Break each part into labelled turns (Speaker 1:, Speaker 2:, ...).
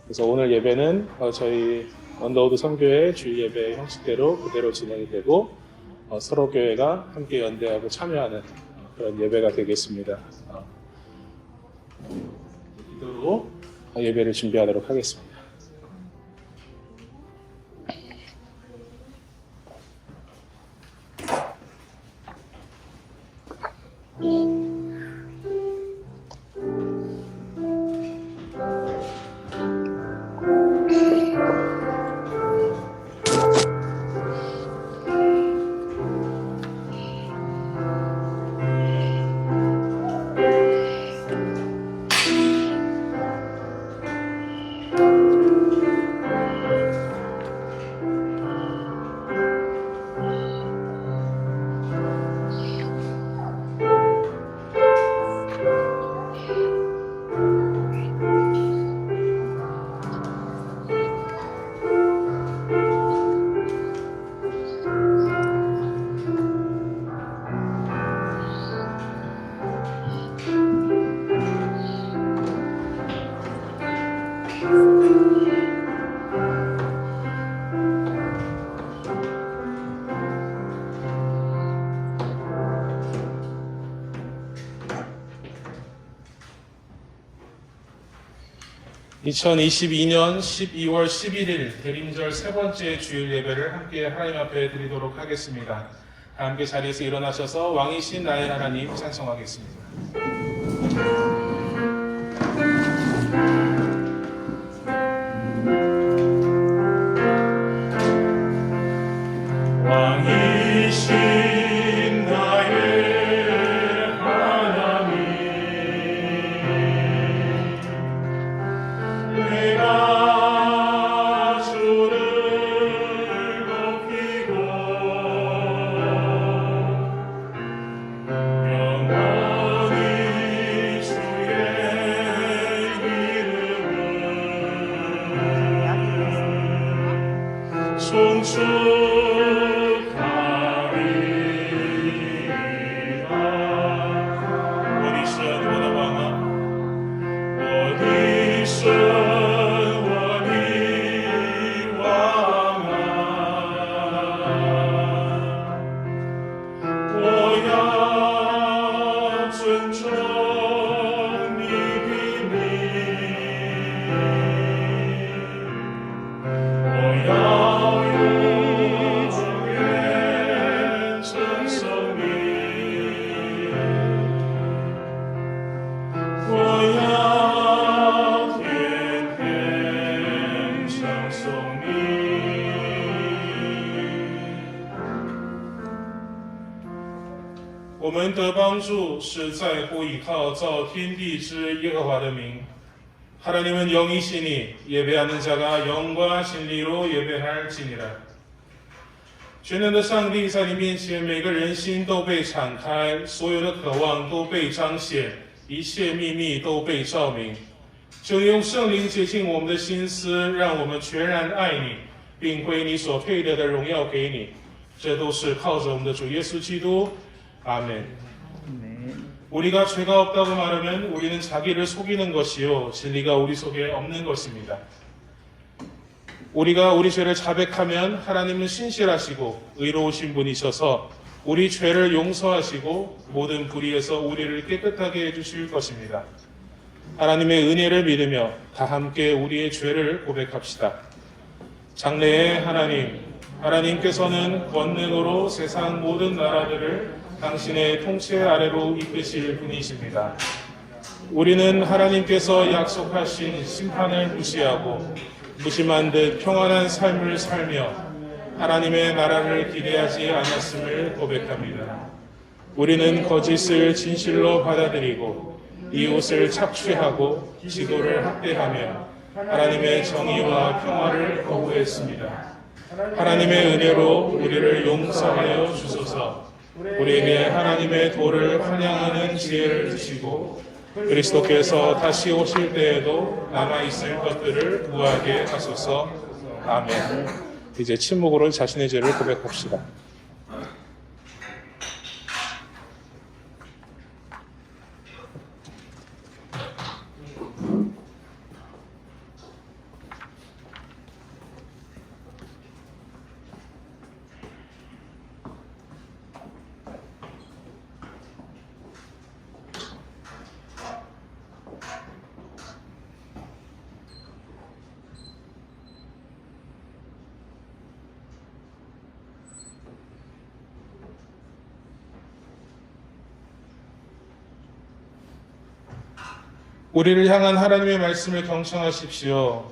Speaker 1: 그래서 오늘 예배는 저희 언더우드 선교회 주일 예배 형식대로 그대로 진행이 되고 서로 교회가 함께 연대하고 참여하는 그런 예배가 되겠습니다. 기도로 예배를 준비하도록 하겠습니다. (2022년 12월 11일) 대림절 세 번째 주일 예배를 함께 하나님 앞에 드리도록 하겠습니다. 함께 자리에서 일어나셔서 왕이신 나의 하나님 찬송하겠습니다. 왕이신 나의 하나님, 내가 주를 높이고 영원히 주의 이름을 송축하리라. 어디서 누구나 왕아, 어디서 원이 왕아, 보약은 정리비니, 보약은 주의 찬송이,我们得帮助是在乎倚靠造天地之耶和华的名。 하나님은 영이시니 예배하는 자가 영과 진리로 예배할지니라。 全能的上帝在你面前，每个人心都被敞开，所有的渴望都被彰显，一切秘密都被照明。求你用圣灵洁净我们的心思，让我们全然爱你，并归你所配得的荣耀给你。这都是靠着我们的主耶稣基督。阿门。 우리가 죄가 없다고 말하면 우리는 자기를 속이는 것이요 진리가 우리 속에 없는 것입니다. 우리가 우리 죄를 자백하면 하나님은 신실하시고 의로우신 분이셔서 우리 죄를 용서하시고 모든 불의에서 우리를 깨끗하게 해주실 것입니다. 하나님의 은혜를 믿으며 다 함께 우리의 죄를 고백합시다. 장래의 하나님, 하나님께서는 권능으로 세상 모든 나라들을 당신의 통치 아래로 이끄실 분이십니다. 우리는 하나님께서 약속하신 심판을 무시하고 무심한 듯 평안한 삶을 살며 하나님의 나라를 기대하지 않았음을 고백합니다. 우리는 거짓을 진실로 받아들이고 이웃을 착취하고 지도를 학대하며 하나님의 정의와 평화를 거부했습니다. 하나님의 은혜로 우리를 용서하여 주소서. 우리에게 하나님의 도를 환영하는 지혜를 주시고 그리스도께서 다시 오실 때에도 남아있을 것들을 구하게 하소서. 아멘. 이제 침묵으로 자신의 죄를 고백합시다. 우리를 향한 하나님의 말씀을 경청하십시오.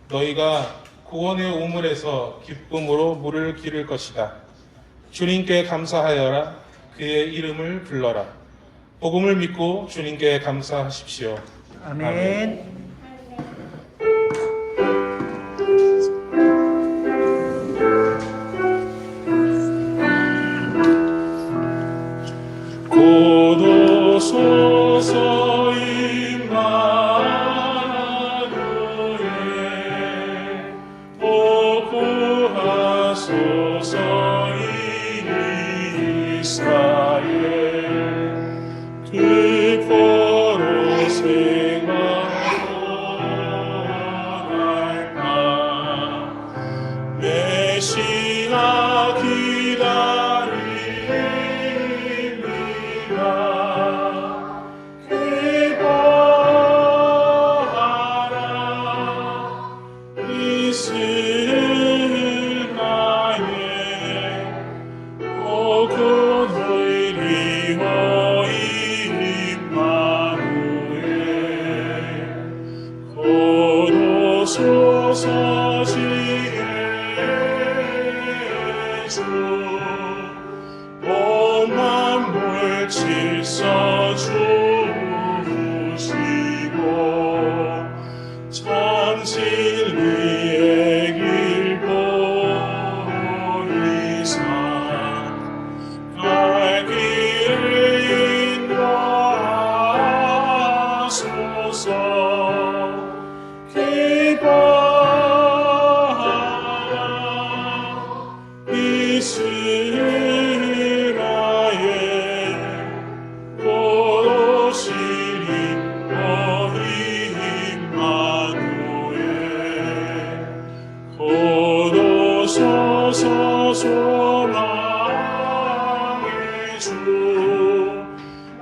Speaker 1: 너희가 구원의 우물에서 기쁨으로 물을 기를 것이다. 주님께 감사하여라. 그의 이름을 불러라. 복음을 믿고 주님께 감사하십시오.
Speaker 2: 아멘.
Speaker 1: 고도소서 임마누엘 복구하소서 이스라엘 기뻐로 생각할까 메시아 기다리리라 기뻐하라 이스라엘 오그리리호 임마누엘 고도소서 지혜주 온 만물 질서 주시고 참 진리의 길 보이사 갈 길을 인도하소서 기뻐하라 이스라엘 고도시리 임마누엘 고도소서 소망의 주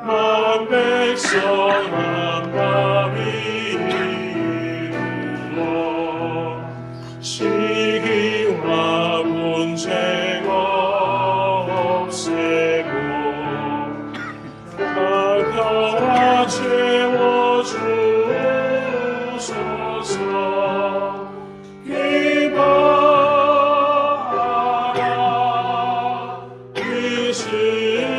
Speaker 1: 만 백성 한밤이 이루어 시기와 분쟁 없애고 평화 채워주소서 기뻐하라 이스라엘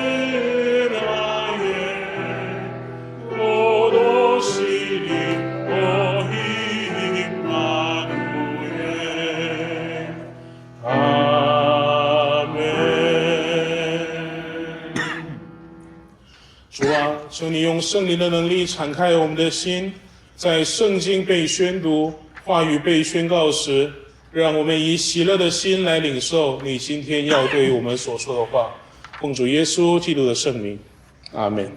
Speaker 1: 고도시리 임마누엘 아멘.主啊，求你用圣灵的能力敞开我们的心，在圣经被宣读、话语被宣告时，让我们以喜乐的心来领受你今天要对我们所说的话。奉主耶稣基督的圣名，阿门。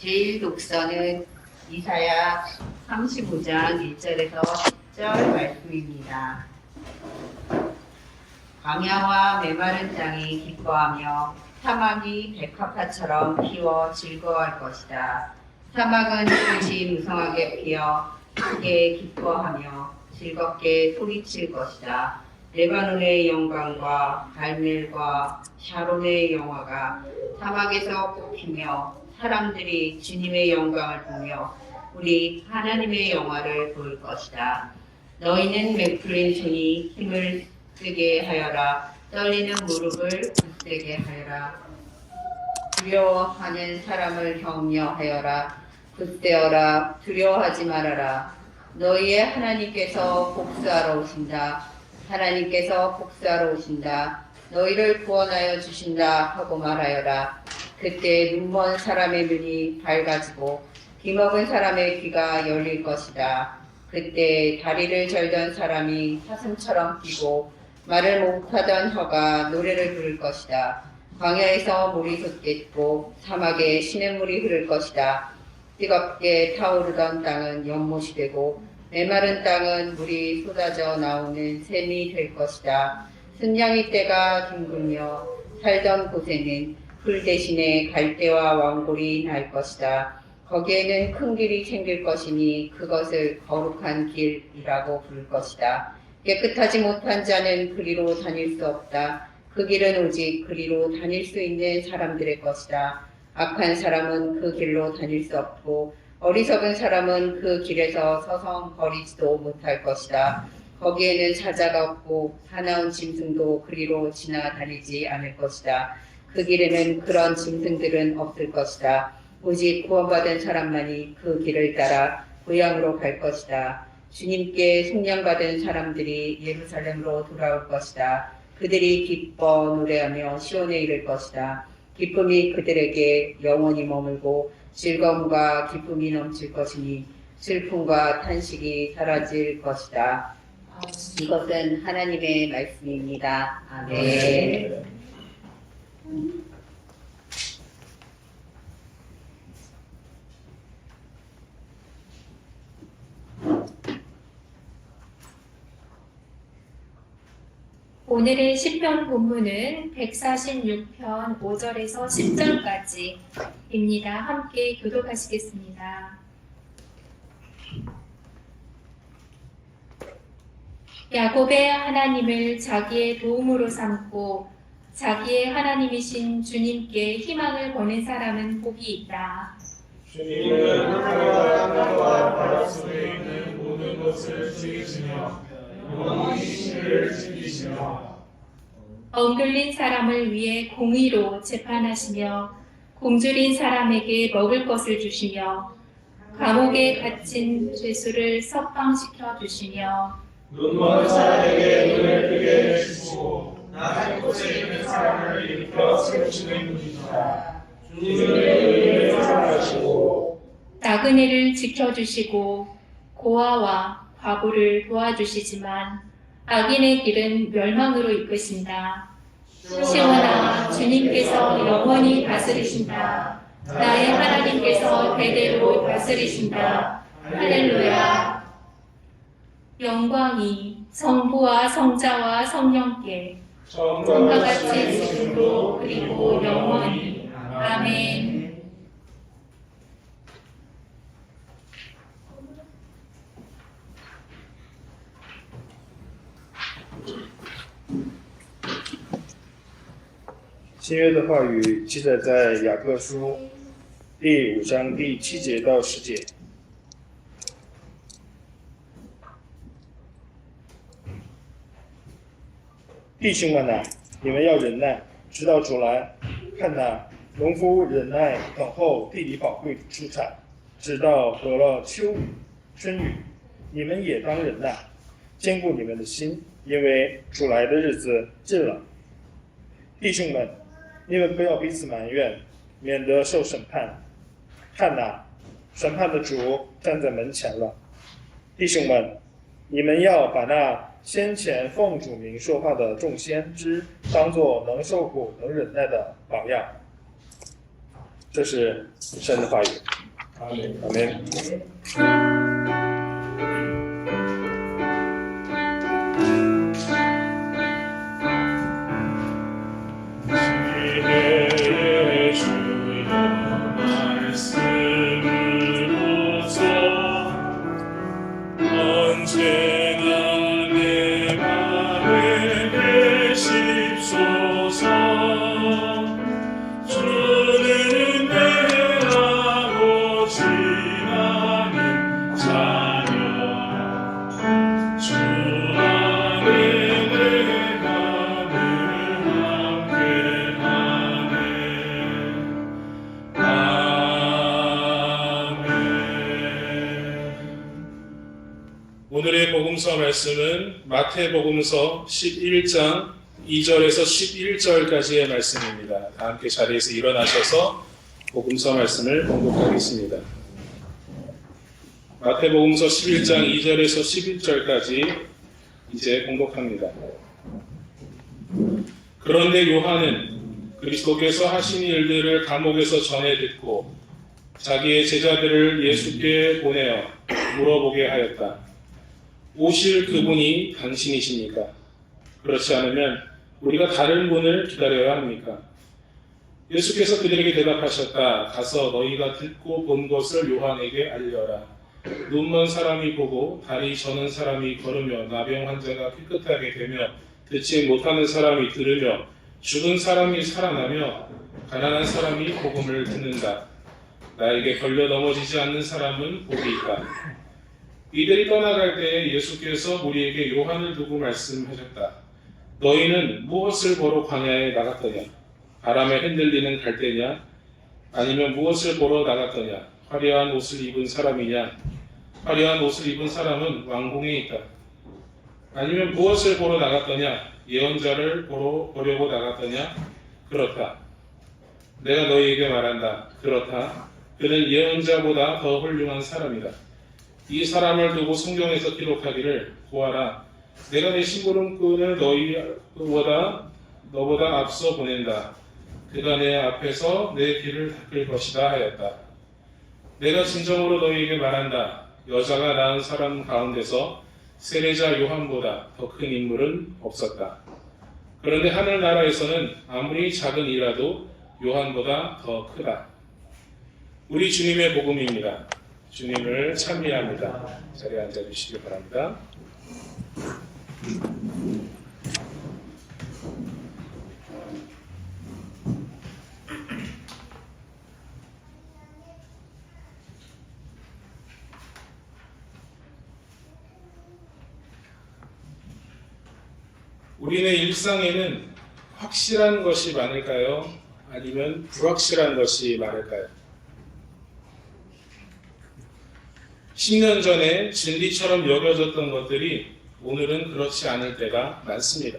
Speaker 3: 제일 독서는 이사야 35장 1절에서 10절 말씀입니다. 광야와 메마른 땅이 기뻐하며 사막이 백합화처럼 피워 즐거워할 것이다. 사막은 꽃이 무성하게 피어 크게 기뻐하며 즐겁게 소리칠 것이다. 레바논의 영광과 갈멜과 샤론의 영화가 사막에서 꽃피며 사람들이 주님의 영광을 보며 우리 하나님의 영화를 볼 것이다. 너희는 메풀린 손이 힘을 쓰게 하여라. 떨리는 무릎을 굳세게 하여라. 두려워하는 사람을 격려하여라. 굳세어라. 두려워하지 말아라. 너희의 하나님께서 복수하러 오신다. 하나님께서 복수하러 오신다. 너희를 구원하여 주신다 하고 말하여라. 그때 눈먼 사람의 눈이 밝아지고 귀먹은 사람의 귀가 열릴 것이다. 그때 다리를 절던 사람이 사슴처럼 뛰고 말을 못하던 혀가 노래를 부를 것이다. 광야에서 물이 솟겠고 사막에 시냇물이 흐를 것이다. 뜨겁게 타오르던 땅은 연못이 되고 메마른 땅은 물이 쏟아져 나오는 샘이 될 것이다. 순양이 때가 둥글며 살던 곳에는 풀 대신에 갈대와 왕골이 날 것이다. 거기에는 큰 길이 생길 것이니 그것을 거룩한 길이라고 부를 것이다. 깨끗하지 못한 자는 그리로 다닐 수 없다. 그 길은 오직 그리로 다닐 수 있는 사람들의 것이다. 악한 사람은 그 길로 다닐 수 없고 어리석은 사람은 그 길에서 서성거리지도 못할 것이다. 거기에는 사자가 없고 사나운 짐승도 그리로 지나다니지 않을 것이다. 그 길에는 그런 짐승들은 없을 것이다. 오직 구원받은 사람만이 그 길을 따라 고향으로 갈 것이다. 주님께 속량받은 사람들이 예루살렘으로 돌아올 것이다. 그들이 기뻐 노래하며 시온에 이를 것이다. 기쁨이 그들에게 영원히 머물고 즐거움과 기쁨이 넘칠 것이니 슬픔과 탄식이 사라질 것이다. 이것은 하나님의 말씀입니다. 아멘.
Speaker 2: 오늘의 시편 본문은 146편 5절에서 10절까지입니다. 함께 교독하시겠습니다. 야곱의 하나님을 자기의 도움으로 삼고 자기의 하나님이신 주님께 희망을 거는 사람은 복이 있다.
Speaker 1: 주님은 하늘과 땅과 바다 속에 있는 모든 것을 지키시며 영원히 신을 지키시며
Speaker 2: 억눌린 사람을 위해 공의로 재판하시며 굶주린 사람에게 먹을 것을 주시며 감옥에 갇힌 죄수를 석방시켜 주시며
Speaker 1: 눈 먼 사람에게 눈을 뜨게 해주시고 낮은 곳에 있는 사람을 일으켜 세우시는 분이시다. 주님은 의를 사랑하시고
Speaker 2: 나그네를 지켜주시고 고아와 과부를 도와주시지만 악인의 길은 멸망으로 이끄신다. 시온아, 주님께서 영원히 다스리신다. 나의 하나님께서 대대로 다스리신다. 할렐루야. 영광이 성부와 성자와 성령께 처음과 같이 지금도 그리고 영원히. 아멘.
Speaker 4: 新约的话语记载在雅各书第5章第7节到10节。弟兄们呐，你们要忍耐，直到主来。看呐，农夫忍耐等候地里宝贵的出产，直到得了秋雨、春雨。你们也当忍耐，坚固你们的心，因为主来的日子近了。弟兄们，你们不要彼此埋怨，免得受审判。看哪，审判的主站在门前了。弟兄们，你们要把那先前奉主名说话的众先知当作能受苦能忍耐的榜样。这是神的话语。阿门。阿门。
Speaker 1: 오늘의 복음서 말씀은 마태복음서 11장 2절에서 11절까지의 말씀입니다. 다 함께 자리에서 일어나셔서 복음서 말씀을 봉독하겠습니다. 마태복음서 11장 2절에서 11절까지 이제 봉독합니다. 그런데 요한은 그리스도께서 하신 일들을 감옥에서 전해 듣고 자기의 제자들을 예수께 보내어 물어보게 하였다. 오실 그분이 당신이십니까? 그렇지 않으면 우리가 다른 분을 기다려야 합니까? 예수께서 그들에게 대답하셨다. 가서 너희가 듣고 본 것을 요한에게 알려라. 눈먼 사람이 보고 다리 저는 사람이 걸으며 나병 환자가 깨끗하게 되며 듣지 못하는 사람이 들으며 죽은 사람이 살아나며 가난한 사람이 복음을 듣는다. 나에게 걸려 넘어지지 않는 사람은 복이 있다. 이들이 떠나갈 때에 예수께서 우리에게 요한을 두고 말씀하셨다. 너희는 무엇을 보러 광야에 나갔더냐? 바람에 흔들리는 갈대냐? 아니면 무엇을 보러 나갔더냐? 화려한 옷을 입은 사람이냐? 화려한 옷을 입은 사람은 왕궁에 있다. 아니면 무엇을 보러 나갔더냐? 예언자를 보려고 나갔더냐? 그렇다. 내가 너희에게 말한다. 그렇다. 그는 예언자보다 더 훌륭한 사람이다. 이 사람을 두고 성경에서 기록하기를 보아라. 내가 내 심부름꾼을 너보다 앞서 보낸다. 그가 내 앞에서 내 길을 닦을 것이다 하였다. 내가 진정으로 너희에게 말한다. 여자가 낳은 사람 가운데서 세례자 요한보다 더 큰 인물은 없었다. 그런데 하늘나라에서는 아무리 작은 이라도 요한보다 더 크다. 우리 주님의 복음입니다. 주님을 찬미합니다. 자리에 앉아주시기 바랍니다. 우리의 일상에는 확실한 것이 많을까요? 아니면 불확실한 것이 많을까요? 10년 전에 진리처럼 여겨졌던 것들이 오늘은 그렇지 않을 때가 많습니다.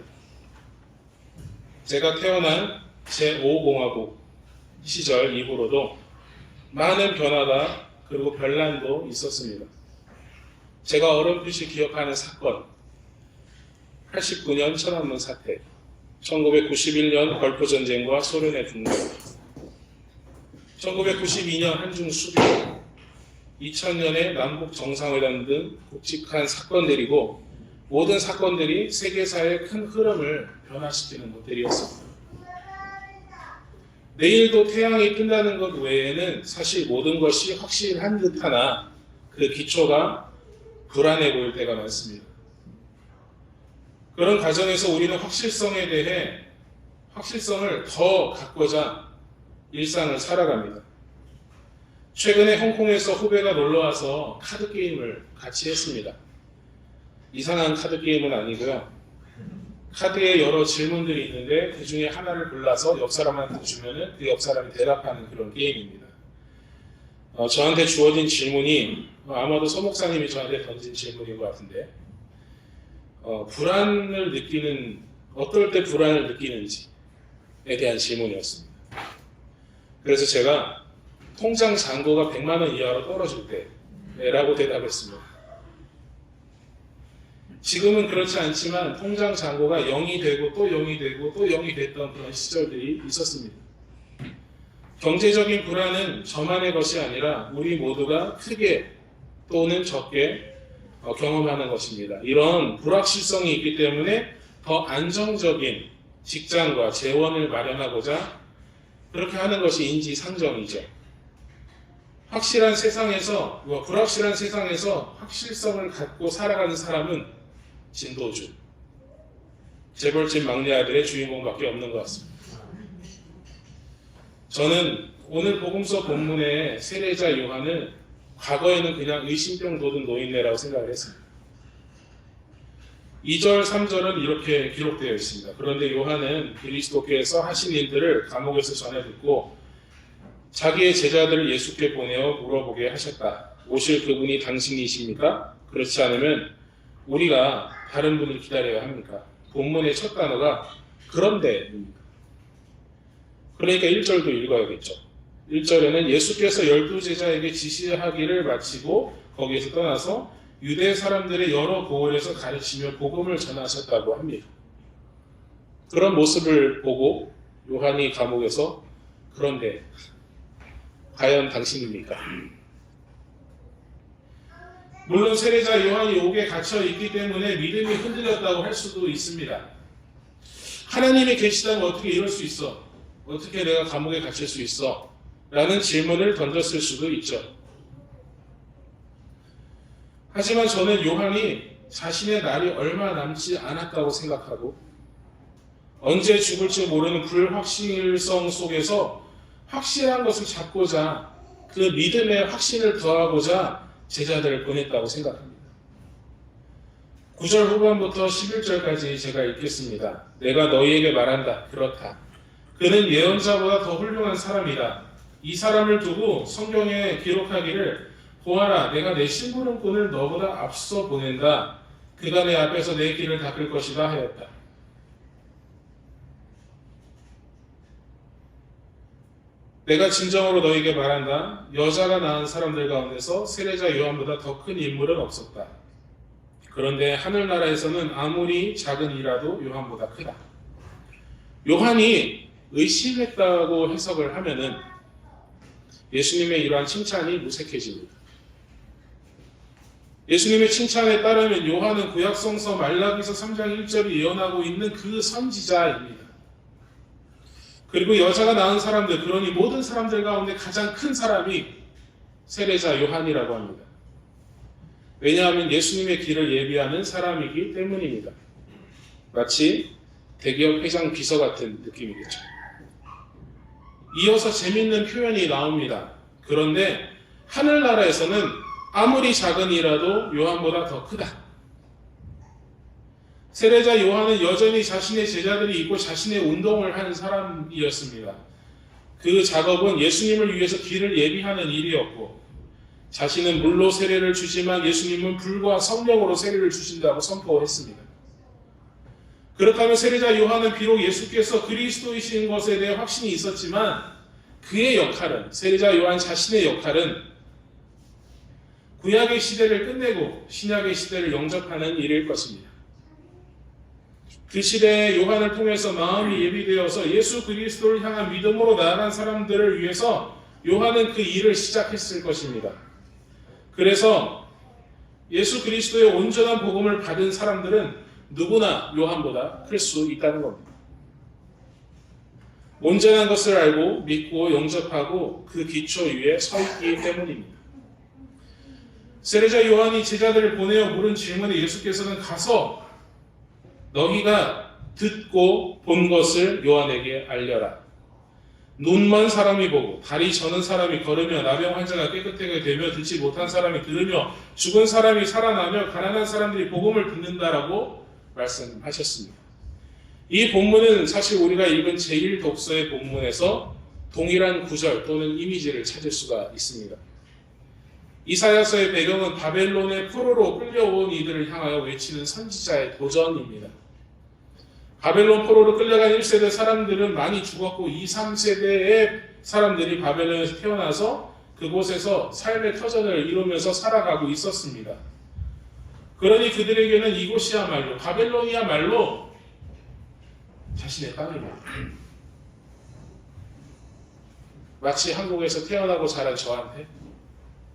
Speaker 1: 제가 태어난 제5공화국 시절 이후로도 많은 변화가 그리고 변란도 있었습니다. 제가 어렴풋이 기억하는 사건, 89년 천안문 사태, 1991년 걸프전쟁과 소련의 분노, 1992년 한중 수비, 2000년에 남북 정상회담 등 굵직한 사건들이고 모든 사건들이 세계사의 큰 흐름을 변화시키는 것들이었습니다. 내일도 태양이 뜬다는 것 외에는 사실 모든 것이 확실한 듯하나 그 기초가 불안해 보일 때가 많습니다. 그런 과정에서 우리는 확실성에 대해 확실성을 더 갖고자 일상을 살아갑니다. 최근에 홍콩에서 후배가 놀러와서 카드게임을 같이 했습니다. 이상한 카드게임은 아니고요. 카드에 여러 질문들이 있는데 그 중에 하나를 골라서 옆 사람한테 주면은 그 옆 사람이 대답하는 그런 게임입니다. 저한테 주어진 질문이 아마도 서 목사님이 저한테 던진 질문인 것 같은데 불안을 느끼는, 어떨 때 불안을 느끼는지에 대한 질문이었습니다. 그래서 제가 통장 잔고가 100만 원 이하로 떨어질 때라고 대답했습니다. 지금은 그렇지 않지만 통장 잔고가 0이 되고 또 0이 되고 또 0이 됐던 그런 시절들이 있었습니다. 경제적인 불안은 저만의 것이 아니라 우리 모두가 크게 또는 적게 경험하는 것입니다. 이런 불확실성이 있기 때문에 더 안정적인 직장과 재원을 마련하고자 그렇게 하는 것이 인지상정이죠. 확실한 세상에서, 불확실한 세상에서 확실성을 갖고 살아가는 사람은 진도주, 재벌집 막내 아들의 주인공밖에 없는 것 같습니다. 저는 오늘 복음서 본문의 세례자 요한을 과거에는 그냥 의심병 돋은 노인네라고 생각을 했습니다. 2절, 3절은 이렇게 기록되어 있습니다. 그런데 요한은 그리스도께서 하신 일들을 감옥에서 전해 듣고 자기의 제자들을 예수께 보내어 물어보게 하셨다. 오실 그분이 당신이십니까? 그렇지 않으면 우리가 다른 분을 기다려야 합니까? 본문의 첫 단어가 그런데입니다. 그러니까 1절도 읽어야겠죠. 1절에는 예수께서 12제자에게 지시하기를 마치고 거기에서 떠나서 유대 사람들의 여러 고을에서 가르치며 복음을 전하셨다고 합니다. 그런 모습을 보고 요한이 감옥에서 그런데 과연 당신입니까? 물론 세례자 요한이 옥에 갇혀 있기 때문에 믿음이 흔들렸다고 할 수도 있습니다. 하나님이 계시다면 어떻게 이럴 수 있어? 어떻게 내가 감옥에 갇힐 수 있어? 라는 질문을 던졌을 수도 있죠. 하지만 저는 요한이 자신의 날이 얼마 남지 않았다고 생각하고 언제 죽을지 모르는 불확실성 속에서 확실한 것을 잡고자 그 믿음의 확신을 더하고자 제자들을 보냈다고 생각합니다. 9절 후반부터 11절까지 제가 읽겠습니다. 내가 너희에게 말한다. 그렇다. 그는 예언자보다 더 훌륭한 사람이다. 이 사람을 두고 성경에 기록하기를 보아라 내가 내 심부름꾼을 너보다 앞서 보낸다. 그가 내 앞에서 내 길을 닦을 것이다 하였다. 내가 진정으로 너에게 말한다. 여자가 낳은 사람들 가운데서 세례자 요한보다 더 큰 인물은 없었다. 그런데 하늘나라에서는 아무리 작은 이라도 요한보다 크다. 요한이 의심했다고 해석을 하면은 예수님의 이러한 칭찬이 무색해집니다. 예수님의 칭찬에 따르면 요한은 구약성서 말라기서 3장 1절이 예언하고 있는 그 선지자입니다. 그리고 여자가 낳은 사람들, 그러니 모든 사람들 가운데 가장 큰 사람이 세례자 요한이라고 합니다. 왜냐하면 예수님의 길을 예비하는 사람이기 때문입니다. 마치 대기업 회장 비서 같은 느낌이겠죠. 이어서 재밌는 표현이 나옵니다. 그런데 하늘나라에서는 아무리 작은 이라도 요한보다 더 크다. 세례자 요한은 여전히 자신의 제자들이 있고 자신의 운동을 하는 사람이었습니다. 그 작업은 예수님을 위해서 길을 예비하는 일이었고 자신은 물로 세례를 주지만 예수님은 불과 성령으로 세례를 주신다고 선포했습니다. 그렇다면 세례자 요한은 비록 예수께서 그리스도이신 것에 대해 확신이 있었지만 그의 역할은, 세례자 요한 자신의 역할은 구약의 시대를 끝내고 신약의 시대를 영접하는 일일 것입니다. 그 시대에 요한을 통해서 마음이 예비되어서 예수 그리스도를 향한 믿음으로 나아간 사람들을 위해서 요한은 그 일을 시작했을 것입니다. 그래서 예수 그리스도의 온전한 복음을 받은 사람들은 누구나 요한보다 클 수 있다는 겁니다. 온전한 것을 알고 믿고 영접하고 그 기초 위에 서 있기 때문입니다. 세례자 요한이 제자들을 보내어 물은 질문에 예수께서는 가서 너희가 듣고 본 것을 요한에게 알려라. 눈먼 사람이 보고 다리 저는 사람이 걸으며 나병 환자가 깨끗하게 되며 듣지 못한 사람이 들으며 죽은 사람이 살아나며 가난한 사람들이 복음을 듣는다라고 말씀하셨습니다. 이 본문은 사실 우리가 읽은 제1독서의 본문에서 동일한 구절 또는 이미지를 찾을 수가 있습니다. 이사야서의 배경은 바벨론의 포로로 끌려온 이들을 향하여 외치는 선지자의 도전입니다. 바벨론 포로로 끌려간 1세대 사람들은 많이 죽었고 2, 3세대의 사람들이 바벨론에서 태어나서 그곳에서 삶의 터전을 이루면서 살아가고 있었습니다. 그러니 그들에게는 이곳이야말로, 바벨론이야말로 자신의 땅입니다. 마치 한국에서 태어나고 자란 저한테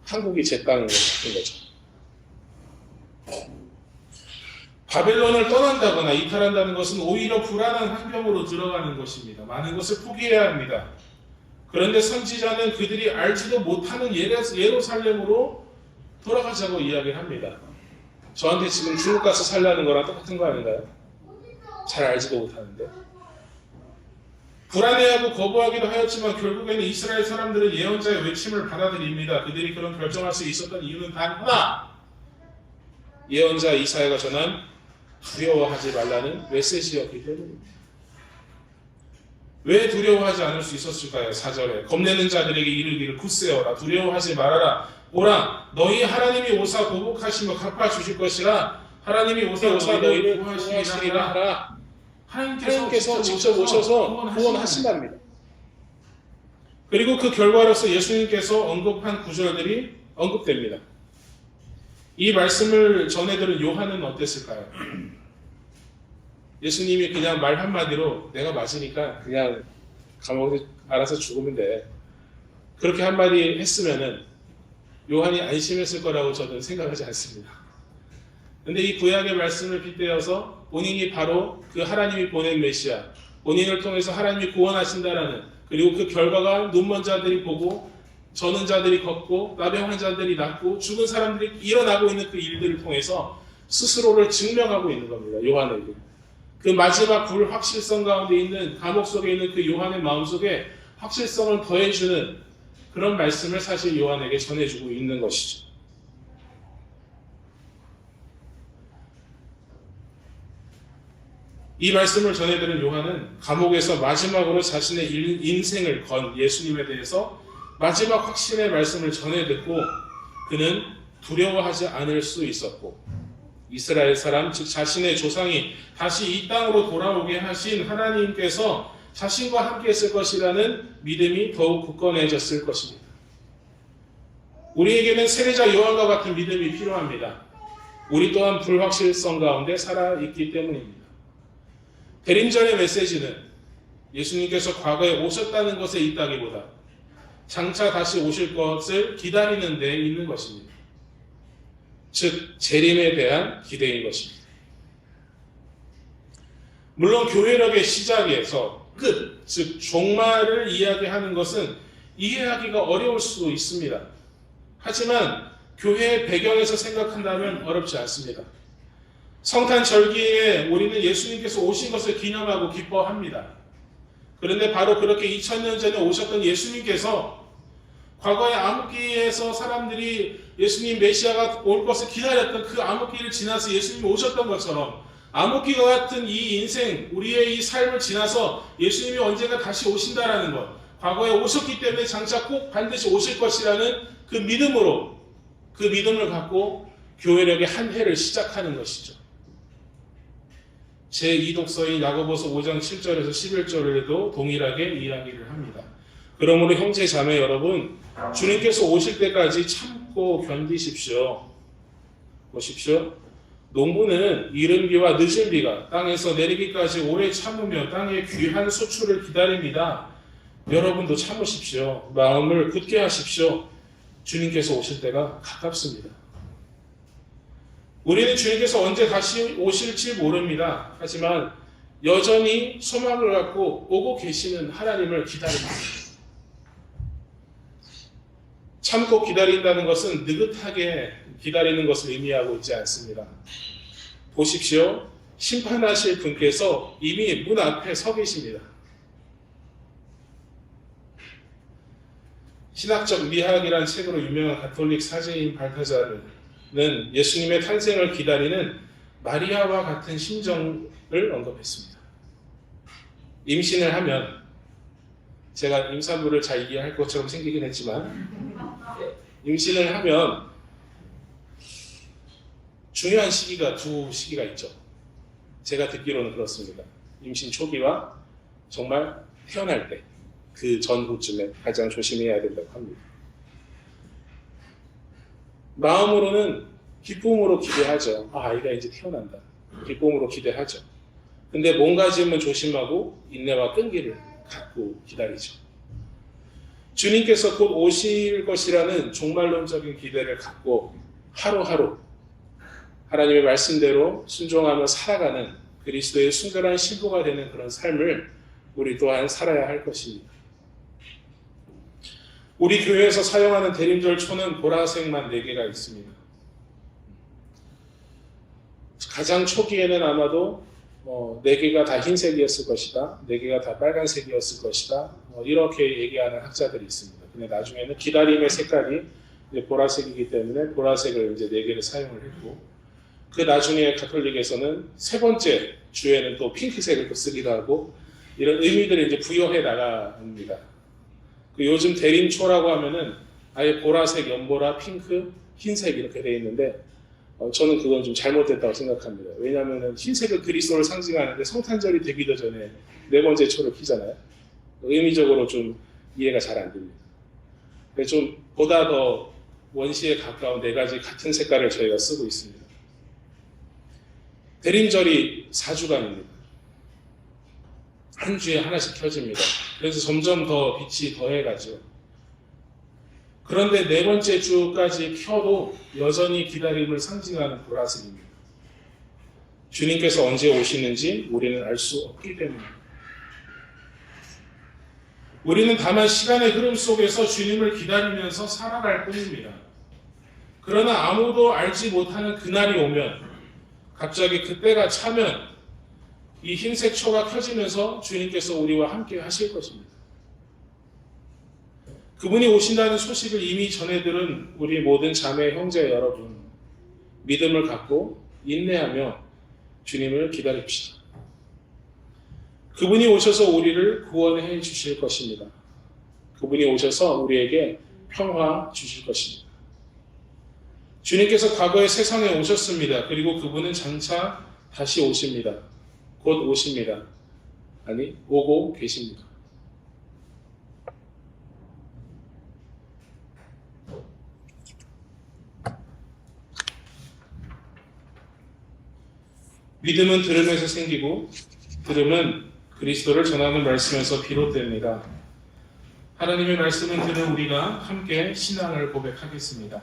Speaker 1: 한국이 제 땅인 같은 거죠. 바벨론을 떠난다거나 이탈한다는 것은 오히려 불안한 환경으로 들어가는 것입니다. 많은 것을 포기해야 합니다. 그런데 선지자는 그들이 알지도 못하는 예루살렘으로 돌아가자고 이야기를 합니다. 저한테 지금 중국 가서 살라는 거랑 똑같은 거 아닌가요? 잘 알지도 못하는데. 불안해하고 거부하기도 하였지만 결국에는 이스라엘 사람들은 예언자의 외침을 받아들입니다. 그들이 그런 결정할 수 있었던 이유는 단 하나. 예언자 이사야가 전한 두려워하지 말라는 메시지였기 때문입니다. 왜 두려워하지 않을 수 있었을까요? 4절에 겁내는 자들에게 이르기를 굳세어라 두려워하지 말아라 오라 너희 하나님이 오사 보복하시며 갚아주실 것이라 하나님이 오사 너희를 구하시리라 하라. 하나님께서 직접 오셔서 구원하신답니다. 그리고 그 결과로서 예수님께서 언급한 구절들이 언급됩니다. 이 말씀을 전해들은 요한은 어땠을까요? 예수님이 그냥 말 한마디로 내가 맞으니까 그냥 감옥에 알아서 죽으면 돼. 그렇게 한마디 했으면은 요한이 안심했을 거라고 저는 생각하지 않습니다. 근데 이 구약의 말씀을 빗대어서 본인이 바로 그 하나님이 보낸 메시아, 본인을 통해서 하나님이 구원하신다라는, 그리고 그 결과가 눈먼 자들이 보고 저는 자들이 걷고 나병한 자들이 낫고 죽은 사람들이 일어나고 있는 그 일들을 통해서 스스로를 증명하고 있는 겁니다. 요한에게. 그 마지막 불확실성 가운데 있는, 감옥 속에 있는 그 요한의 마음속에 확실성을 더해주는 그런 말씀을 사실 요한에게 전해주고 있는 것이죠. 이 말씀을 전해드린 요한은 감옥에서 마지막으로 자신의 인생을 건 예수님에 대해서 마지막 확신의 말씀을 전해 듣고 그는 두려워하지 않을 수 있었고, 이스라엘 사람, 즉 자신의 조상이 다시 이 땅으로 돌아오게 하신 하나님께서 자신과 함께 있을 것이라는 믿음이 더욱 굳건해졌을 것입니다. 우리에게는 세례자 요한과 같은 믿음이 필요합니다. 우리 또한 불확실성 가운데 살아있기 때문입니다. 대림절의 메시지는 예수님께서 과거에 오셨다는 것에 있다기보다 장차 다시 오실 것을 기다리는 데 있는 것입니다. 즉 재림에 대한 기대인 것입니다. 물론 교회력의 시작에서 끝, 즉 종말을 이야기하는 것은 이해하기가 어려울 수도 있습니다. 하지만 교회의 배경에서 생각한다면 어렵지 않습니다. 성탄 절기에 우리는 예수님께서 오신 것을 기념하고 기뻐합니다. 그런데 바로 그렇게 2000년 전에 오셨던 예수님께서 과거의 암흑기에서 사람들이 예수님 메시아가 올 것을 기다렸던 그 암흑기를 지나서 예수님이 오셨던 것처럼 암흑기와 같은 이 인생, 우리의 이 삶을 지나서 예수님이 언젠가 다시 오신다라는 것, 과거에 오셨기 때문에 장차 꼭 반드시 오실 것이라는 그 믿음으로, 그 믿음을 갖고 교회력의 한 해를 시작하는 것이죠. 제2독서인 야고보서 5장 7절에서 11절에도 동일하게 이야기를 합니다. 그러므로 형제 자매 여러분, 주님께서 오실 때까지 참고 견디십시오. 보십시오. 농부는 이른 비와 늦은 비가 땅에서 내리기까지 오래 참으며 땅의 귀한 수출을 기다립니다. 여러분도 참으십시오. 마음을 굳게 하십시오. 주님께서 오실 때가 가깝습니다. 우리는 주님께서 언제 다시 오실지 모릅니다. 하지만 여전히 소망을 갖고 오고 계시는 하나님을 기다립니다. 참고 기다린다는 것은 느긋하게 기다리는 것을 의미하고 있지 않습니다. 보십시오. 심판하실 분께서 이미 문 앞에 서 계십니다. 신학적 미학이라는 책으로 유명한 가톨릭 사제인 발타자르는 예수님의 탄생을 기다리는 마리아와 같은 심정을 언급했습니다. 임신을 하면, 제가 임산부를 잘 이해할 것처럼 생기긴 했지만, 임신을 하면 중요한 시기가 두 시기가 있죠. 제가 듣기로는 그렇습니다. 임신 초기와 정말 태어날 때, 그 전후쯤에 가장 조심해야 된다고 합니다. 마음으로는 기쁨으로 기대하죠. 아이가 이제 태어난다. 기쁨으로 기대하죠. 근데 몸가짐은 조심하고 인내와 끈기를 갖고 기다리죠. 주님께서 곧 오실 것이라는 종말론적인 기대를 갖고 하루하루 하나님의 말씀대로 순종하며 살아가는 그리스도의 순결한 신부가 되는 그런 삶을 우리 또한 살아야 할 것입니다. 우리 교회에서 사용하는 대림절 초는 보라색만 4개가 있습니다. 가장 초기에는 아마도 4개가 다 흰색이었을 것이다, 4개가 다 빨간색이었을 것이다, 이렇게 얘기하는 학자들이 있습니다. 근데 나중에는 기다림의 색깔이 이제 보라색이기 때문에 보라색을 이제 4개를 사용을 했고, 그 나중에 가톨릭에서는 세 번째 주에는 또 핑크색을 또 쓰기도 하고, 이런 의미들을 이제 부여해 나갑니다. 요즘 대림초라고 하면은 아예 보라색, 연보라, 핑크, 흰색 이렇게 되어 있는데, 저는 그건 좀 잘못됐다고 생각합니다. 왜냐하면 흰색은 그리스도를 상징하는데 성탄절이 되기도 전에 4번째 초를 피잖아요. 의미적으로 좀 이해가 잘 안 됩니다. 좀 보다 더 원시에 가까운 4가지 같은 색깔을 저희가 쓰고 있습니다. 대림절이 4주간입니다. 한 주에 하나씩 켜집니다. 그래서 점점 더 빛이 더해가죠. 그런데 4번째 주까지 켜도 여전히 기다림을 상징하는 보라색입니다. 주님께서 언제 오시는지 우리는 알 수 없기 때문입니다. 우리는 다만 시간의 흐름 속에서 주님을 기다리면서 살아갈 뿐입니다. 그러나 아무도 알지 못하는 그날이 오면, 갑자기 그때가 차면 이 흰색 초가 켜지면서 주님께서 우리와 함께 하실 것입니다. 그분이 오신다는 소식을 이미 전해들은 우리 모든 자매 형제 여러분, 믿음을 갖고 인내하며 주님을 기다립시다. 그분이 오셔서 우리를 구원해 주실 것입니다. 그분이 오셔서 우리에게 평화 주실 것입니다. 주님께서 과거에 세상에 오셨습니다. 그리고 그분은 장차 다시 오십니다. 곧 오십니다. 아니, 오고 계십니다. 믿음은 들음에서 생기고, 들음은 그리스도를 전하는 말씀에서 비롯됩니다. 하나님의 말씀을 들은 우리가 함께 신앙을 고백하겠습니다.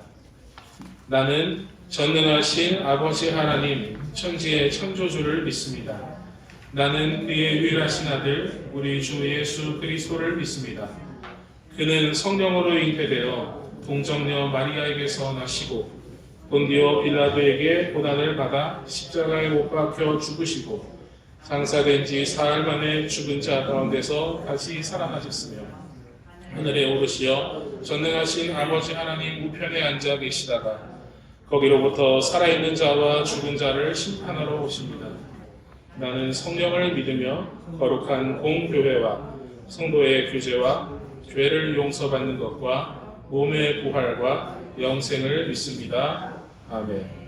Speaker 1: 나는 전능하신 아버지 하나님, 천지의 창조주를 믿습니다. 나는 그의 유일하신 아들, 우리 주 예수 그리스도를 믿습니다. 그는 성령으로 잉태되어 동정녀 마리아에게서 나시고 본디오 빌라도에게 고난을 받아 십자가에 못 박혀 죽으시고 장사된 지 사흘 만에 죽은 자 가운데서 다시 살아나셨으며 하늘에 오르시어 전능하신 아버지 하나님 우편에 앉아 계시다가 거기로부터 살아있는 자와 죽은 자를 심판하러 오십니다. 나는 성령을 믿으며 거룩한 공교회와 성도의 교제와 죄를 용서받는 것과 몸의 부활과 영생을 믿습니다. 아멘.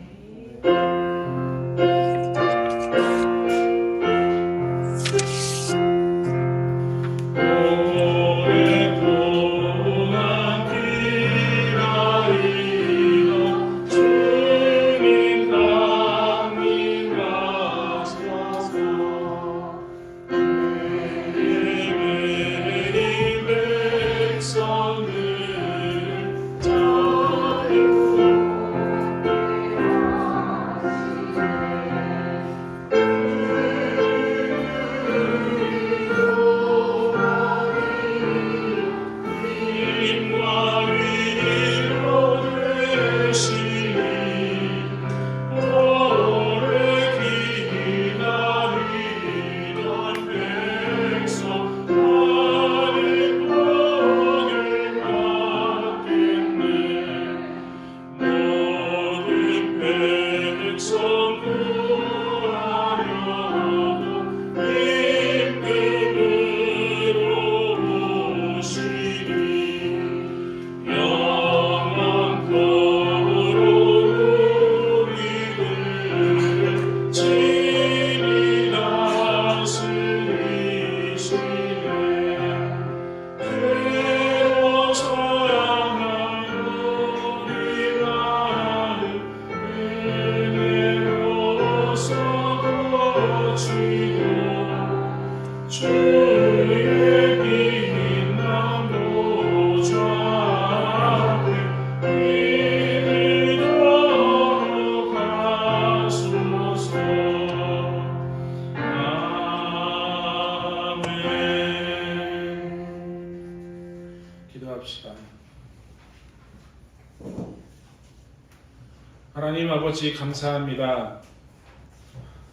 Speaker 1: 하나님 아버지 감사합니다.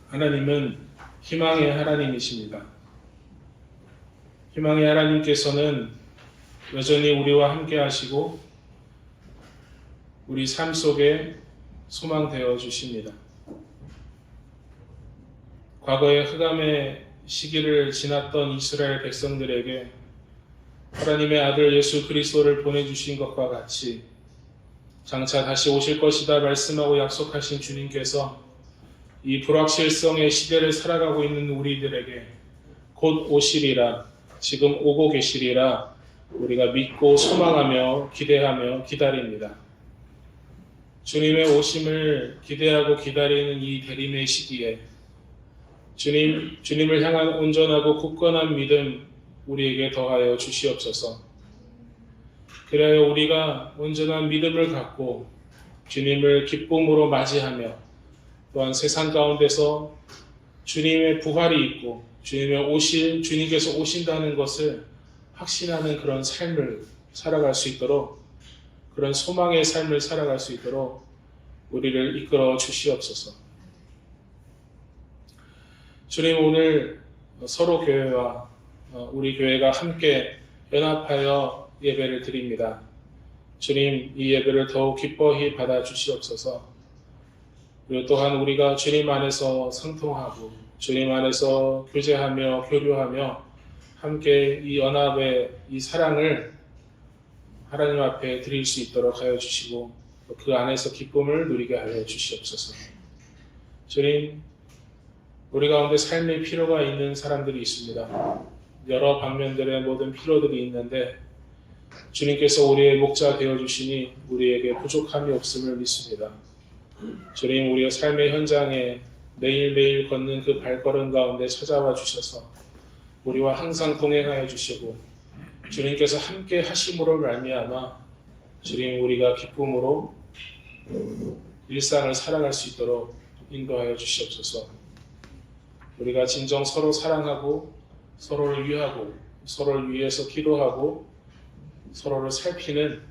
Speaker 1: 하나님은 희망의 하나님이십니다. 희망의 하나님께서는 여전히 우리와 함께 하시고 우리 삶 속에 소망되어 주십니다. 과거의 흑암의 시기를 지났던 이스라엘 백성들에게 하나님의 아들 예수 그리스도를 보내주신 것과 같이 장차 다시 오실 것이다 말씀하고 약속하신 주님께서 이 불확실성의 시대를 살아가고 있는 우리들에게 곧 오시리라, 지금 오고 계시리라 우리가 믿고 소망하며 기대하며 기다립니다. 주님의 오심을 기대하고 기다리는 이 대림의 시기에 주님을 향한 온전하고 굳건한 믿음 우리에게 더하여 주시옵소서. 그래야 우리가 온전한 믿음을 갖고 주님을 기쁨으로 맞이하며 또한 세상 가운데서 주님의 부활이 있고 주님께서 오신다는 것을 확신하는 그런 삶을 살아갈 수 있도록, 그런 소망의 삶을 살아갈 수 있도록 우리를 이끌어 주시옵소서. 주님, 오늘 서로 교회와 우리 교회가 함께 연합하여 예배를 드립니다. 주님, 이 예배를 더욱 기뻐히 받아 주시옵소서. 그리고 또한 우리가 주님 안에서 상통하고 주님 안에서 교제하며 교류하며 함께 이 연합의 이 사랑을 하나님 앞에 드릴 수 있도록 하여 주시고 또 그 안에서 기쁨을 누리게 하여 주시옵소서. 주님, 우리 가운데 삶의 필요가 있는 사람들이 있습니다. 여러 방면들의 모든 필요들이 있는데 주님께서 우리의 목자 되어주시니 우리에게 부족함이 없음을 믿습니다. 주님, 우리의 삶의 현장에 매일매일 걷는 그 발걸음 가운데 찾아와 주셔서 우리와 항상 동행하여 주시고 주님께서 함께 하심으로 말미암아 주님, 우리가 기쁨으로 일상을 살아갈 수 있도록 인도하여 주시옵소서. 우리가 진정 서로 사랑하고 서로를 위하고 서로를 위해서 기도하고 서로를 살피는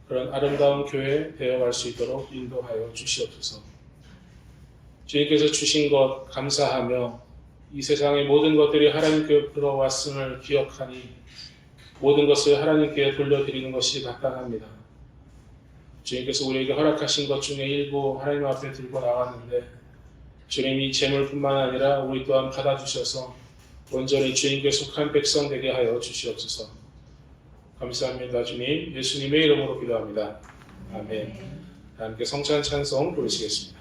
Speaker 1: 그런 아름다운 교회 되어갈 수 있도록 인도하여 주시옵소서. 주님께서 주신 것 감사하며 이 세상의 모든 것들이 하나님께로 왔음을 기억하니 모든 것을 하나님께 돌려드리는 것이 마땅합니다. 주님께서 우리에게 허락하신 것 중에 일부 하나님 앞에 들고 나왔는데 주님이 재물뿐만 아니라 우리 또한 받아주셔서 온전히 주님께 속한 백성 되게 하여 주시옵소서. 감사합니다. 주님, 예수님의 이름으로 기도합니다. 아멘. 함께 성찬 찬송 부르시겠습니다.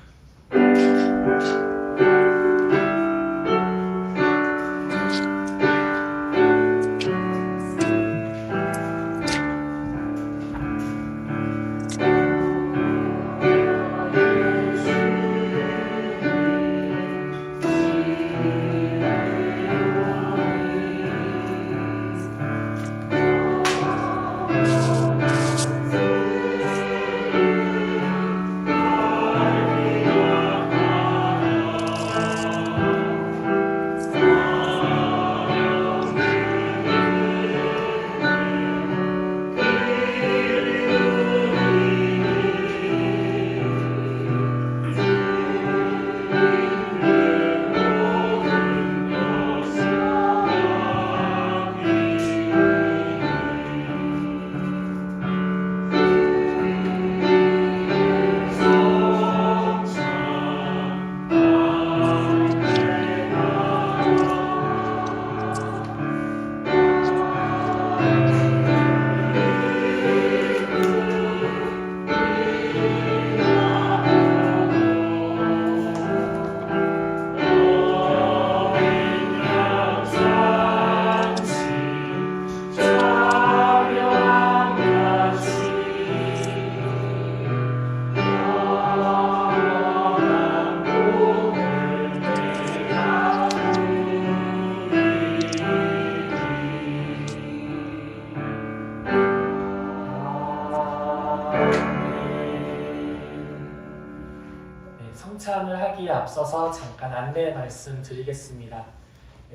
Speaker 5: 성찬을 하기에 앞서서 잠깐 안내 말씀드리겠습니다.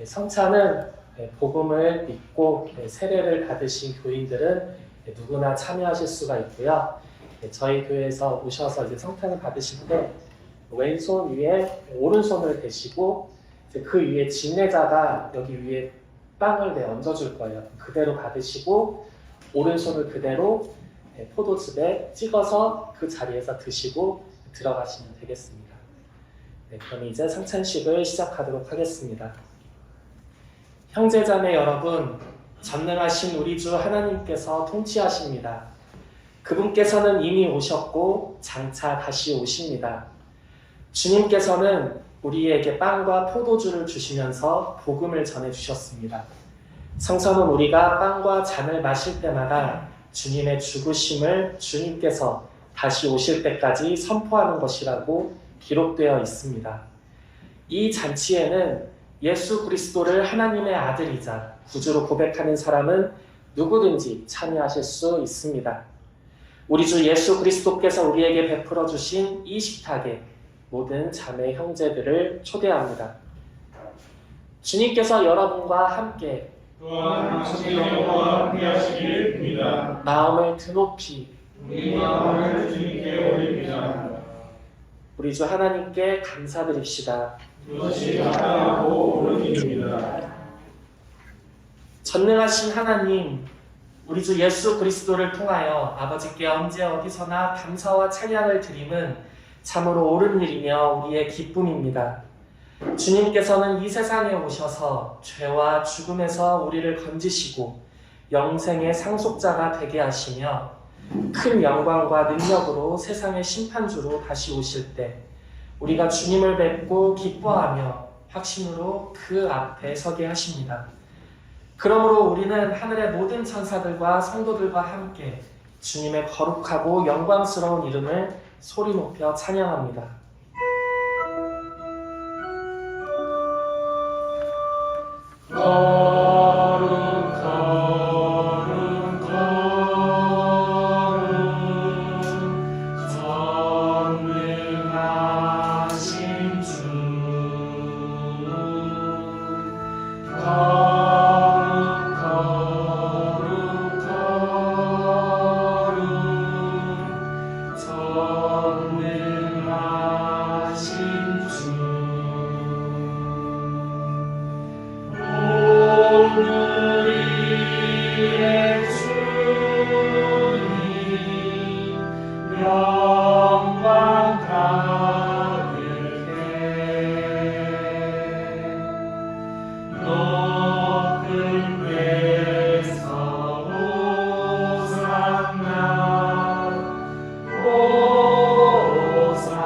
Speaker 5: 성찬은 복음을 믿고 세례를 받으신 교인들은 누구나 참여하실 수가 있고요. 저희 교회에서 오셔서 이제 성찬을 받으실 때 왼손 위에 오른손을 대시고 그 위에 진례자가 여기 위에 빵을 얹어줄 거예요. 그대로 받으시고 오른손을 그대로 포도즙에 찍어서 그 자리에서 드시고 들어가시면 되겠습니다. 그럼 이제 성찬식을 시작하도록 하겠습니다. 형제자매 여러분, 전능하신 우리 주 하나님께서 통치하십니다. 그분께서는 이미 오셨고 장차 다시 오십니다. 주님께서는 우리에게 빵과 포도주를 주시면서 복음을 전해주셨습니다. 성서는 우리가 빵과 잔을 마실 때마다 주님의 죽으심을 주님께서 다시 오실 때까지 선포하는 것이라고 기록되어 있습니다. 이 잔치에는 예수 그리스도를 하나님의 아들이자 구주로 고백하는 사람은 누구든지 참여하실 수 있습니다. 우리 주 예수 그리스도께서 우리에게 베풀어 주신 이 식탁에 모든 자매 형제들을 초대합니다. 주님께서 여러분과 함께
Speaker 1: 또한 당신의 영광과 함께하시길 빕니다.
Speaker 5: 마음을 드높이
Speaker 1: 우리 마음을 주님께 올립니다.
Speaker 5: 우리 주 하나님께 감사드립시다.
Speaker 1: 그것이 합당하고 옳은 일입니다.
Speaker 5: 전능하신 하나님, 우리 주 예수 그리스도를 통하여 아버지께 언제 어디서나 감사와 찬양을 드림은 참으로 옳은 일이며 우리의 기쁨입니다. 주님께서는 이 세상에 오셔서 죄와 죽음에서 우리를 건지시고 영생의 상속자가 되게 하시며 큰 영광과 능력으로 세상의 심판주로 다시 오실 때 우리가 주님을 뵙고 기뻐하며 확신으로 그 앞에 서게 하십니다. 그러므로 우리는 하늘의 모든 천사들과 성도들과 함께 주님의 거룩하고 영광스러운 이름을 소리 높여 찬양합니다. 거룩 거룩 거룩 전능하신 주 거룩 거룩 거룩 전능하신 주 우리의 주님 영광 가득해 높은 데서 호산나 호산나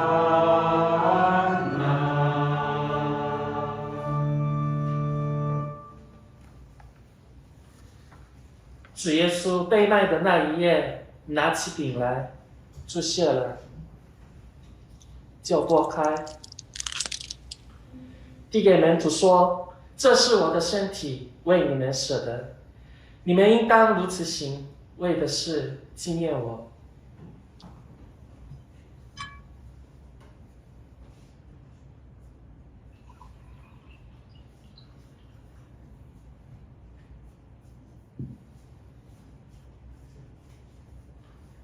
Speaker 5: 主耶稣被卖的那一夜，拿起饼来，注谢了，就拨开，递给门徒说：“这是我的身体，为你们舍的，你们应当如此行，为的是纪念我。”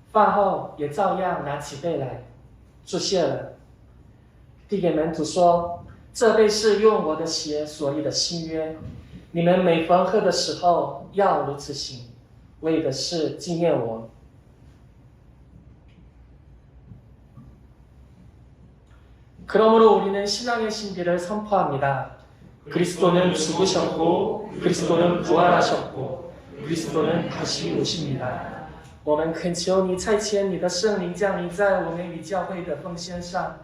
Speaker 5: 饭后也照样拿起杯来，注谢了，递给门徒说：“这杯是用我的血所立的新约，你们每逢喝的时候要如此行，为的是纪念我。”그러므로 우리는 신앙의 신비를 선포합니다. 그리스도는 죽으셨고 그리스도는 부활하셨고 그리스도는 다시 오십니다. 我们恳求你差遣你的圣灵降临在我们与教会的奉献上，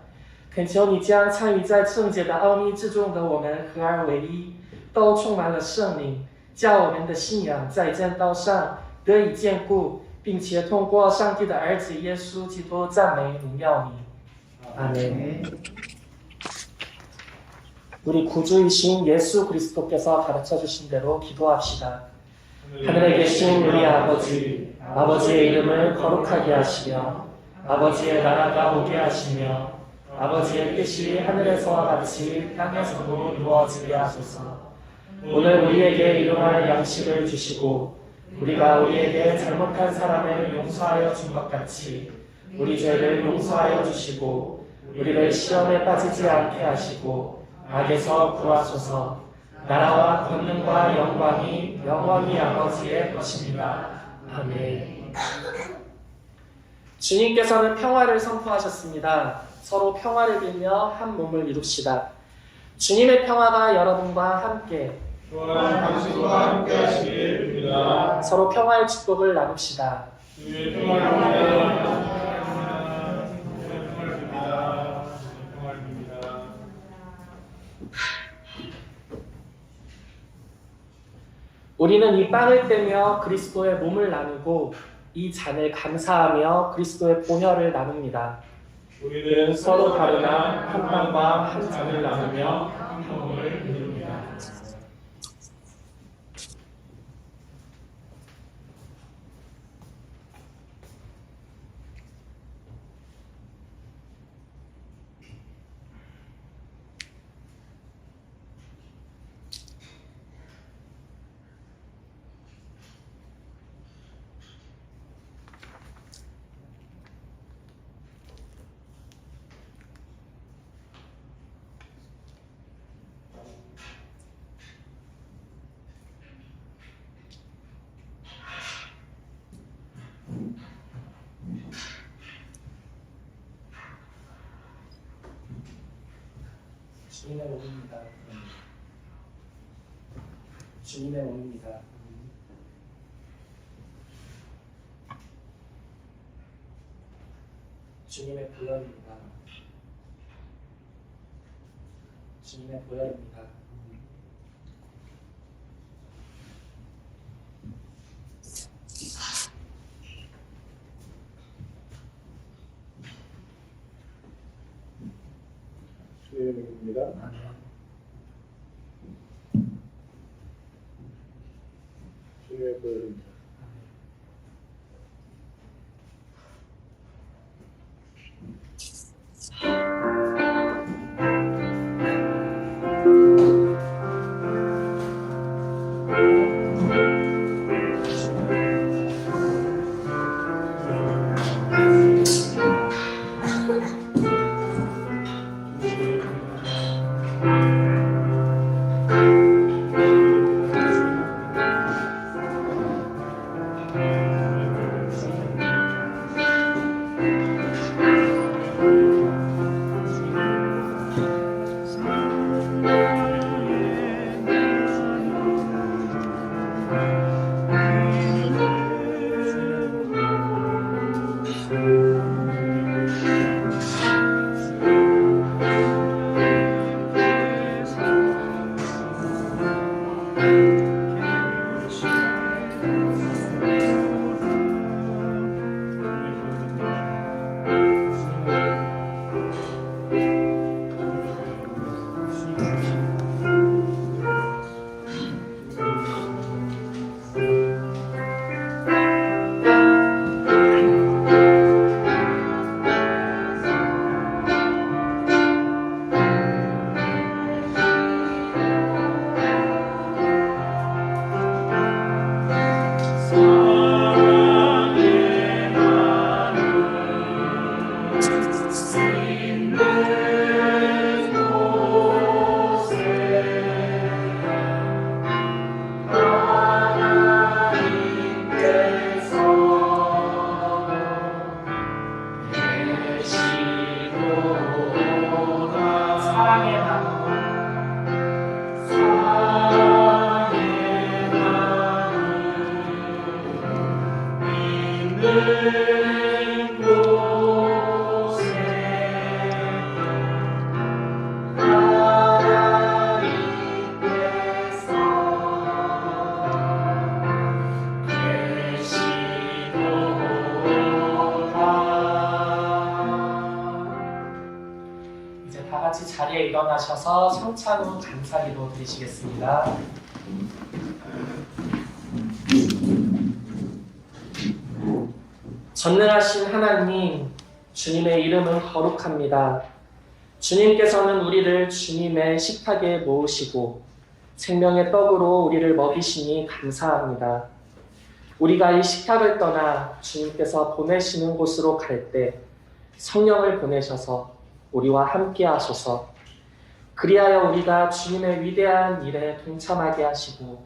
Speaker 5: 恳求你将参与在圣洁的奥秘之中的我们合而为一，都充满了圣灵，叫我们的信仰在真道上得以坚固，并且通过上帝的儿子耶稣基督赞美荣耀你。아멘. 우리 구주이신 예수 그리스도께서 가르쳐 주신 대로 기도합시다. 하늘에 계신 우리 아버지, 아버지의 이름을 거룩하게 하시며 아버지의 나라가 오게 하시며 아버지의 뜻이 하늘에서와 같이 땅에서도 이루어지게 하소서. 오늘 우리에게 일용할 양식을 주시고 우리가 우리에게 잘못한 사람을 용서하여 준 것 같이 우리 죄를 용서하여 주시고 우리를 시험에 빠지지 않게 하시고 악에서 구하소서. 나라와 권능과 영광이 영원히 아버지의 것입니다. 아멘. 주님께서는 평화를 선포하셨습니다. 서로 평화를 빌며 한 몸을 이룹시다. 주님의 평화가 여러분과 함께
Speaker 1: 또한 당신과 함께 하시길 빕니다.
Speaker 5: 서로 평화의 축복을 나눕시다.
Speaker 1: 주의 평화를 위하여 평화를 빕니다. 평화를 빕니다.
Speaker 5: 우리는 이 빵을 떼며 그리스도의 몸을 나누고 이 잔을 감사하며 그리스도의 보혈을 나눕니다.
Speaker 1: 우리는 서로 다르나 한 빵과 한 잔을 나누며 한 몸을 이룹니다.
Speaker 5: 주님의 몸입니다. 주님의 몸입니다. 주님의 보혈입니다. 주님의 보혈입니다.
Speaker 4: 주님의 몸입니다. 주님의 보혈입니다.
Speaker 5: 이제 다 같이 자리에 일어나셔서 성찬후 감사기도 드리시겠습니다. 전능하신 하나님, 주님의 이름은 거룩합니다. 주님께서는 우리를 주님의 식탁에 모으시고 생명의 떡으로 우리를 먹이시니 감사합니다. 우리가 이 식탁을 떠나 주님께서 보내시는 곳으로 갈 때 성령을 보내셔서 우리와 함께 하소서. 그리하여 우리가 주님의 위대한 일에 동참하게 하시고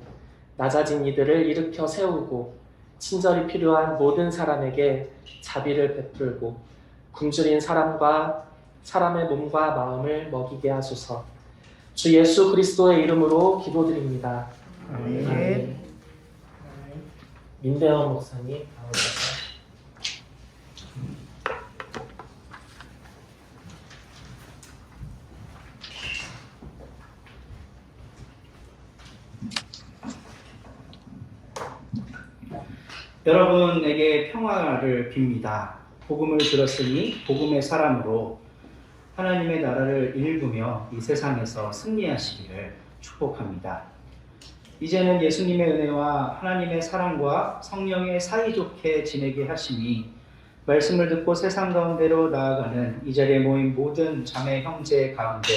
Speaker 5: 낮아진 이들을 일으켜 세우고 친절이 필요한 모든 사람에게 자비를 베풀고 굶주린 사람의 몸과 마음을 먹이게 하소서. 주 예수 그리스도의 이름으로 기도드립니다. 아멘. 민대원 목사님 나오셔서.
Speaker 6: 여러분에게 평화를 빕니다. 복음을 들었으니 복음의 사람으로 하나님의 나라를 일구며 이 세상에서 승리하시기를 축복합니다. 이제는 예수님의 은혜와 하나님의 사랑과 성령의 사이좋게 지내게 하시니 말씀을 듣고 세상 가운데로 나아가는 이 자리에 모인 모든 자매 형제 가운데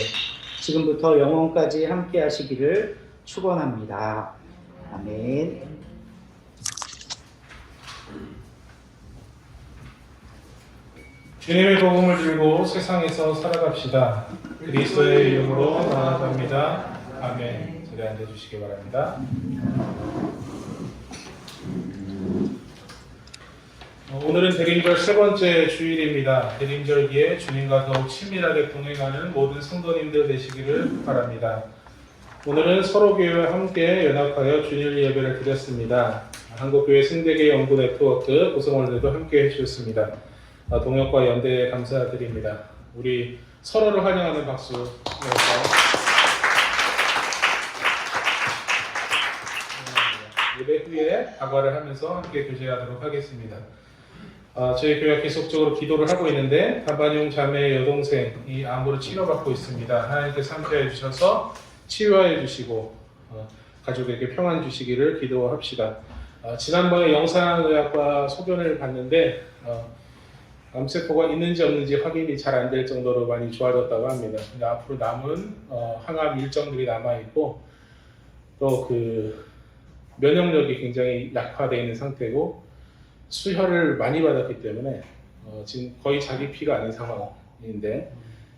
Speaker 6: 지금부터 영원까지 함께 하시기를 축원합니다. 아멘.
Speaker 1: 주님의 복음을 들고 세상에서 살아갑시다. 그리스도의 이름으로 나아갑니다. 아멘. 자리에 앉아주시기 바랍니다. 오늘은 대림절 세 번째 주일입니다. 대림절기에 주님과 더욱 친밀하게 동행하는 모든 성도님들 되시기를 바랍니다. 오늘은 서로교회와 함께 연합하여 주일 예배를 드렸습니다. 한국교회 승대계 연구 네트워크 구성원들도 함께 해주셨습니다. 동역과 연대에 감사드립니다. 우리 서로를 환영하는 박수 내서 예배 후에 다과를 하면서 함께 교제하도록 하겠습니다. 저희 교회가 계속적으로 기도를 하고 있는데 다반용 자매의 여동생이 암으로 치료받고 있습니다. 하나님께서 함께해 주셔서 치유해 주시고 가족에게 평안 주시기를 기도합시다. 지난번에 영상의학과 소견을 봤는데 암세포가 있는지 없는지 확인이 잘 안 될 정도로 많이 좋아졌다고 합니다. 근데 앞으로 남은 항암 일정들이 남아 있고 또 그 면역력이 굉장히 약화되어 있는 상태고 수혈을 많이 받았기 때문에 지금 거의 자기 피가 아닌 상황인데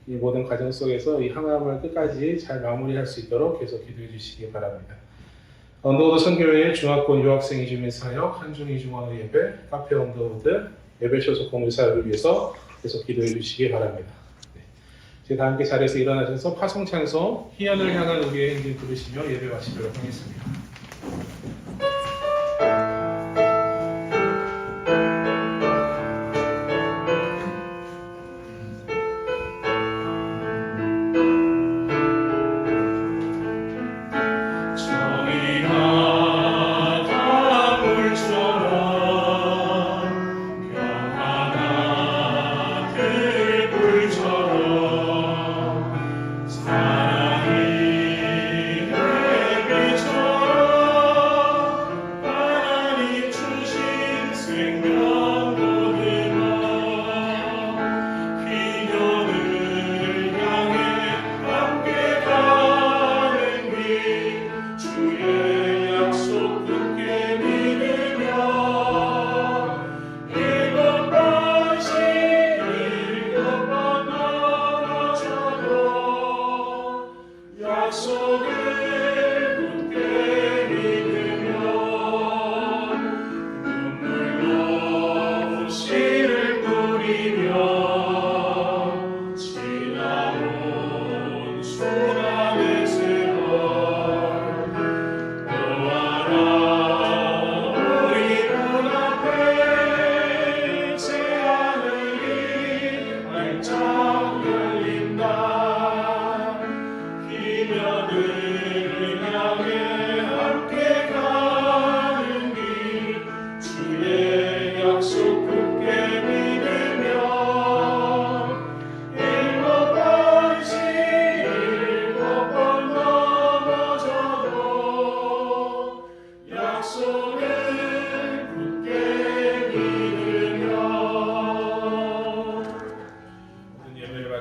Speaker 1: 이 모든 과정 속에서 이 항암을 끝까지 잘 마무리할 수 있도록 계속 기도해 주시기 바랍니다. 언더우드 선교회의 중화권 유학생 이주민 사역, 한중 이중언어 예배, 카페 언더우드 예배 소속 공유 사역을 위해서 계속 기도해 주시기 바랍니다. 네. 다 함께 자리에서 일어나셔서 파송 찬송 희연을 향한 우리의 행진 부르시며 예배 마치도록 하겠습니다.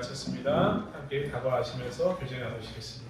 Speaker 1: 마쳤습니다. 함께 다가가시면서 교제 나누시겠습니다.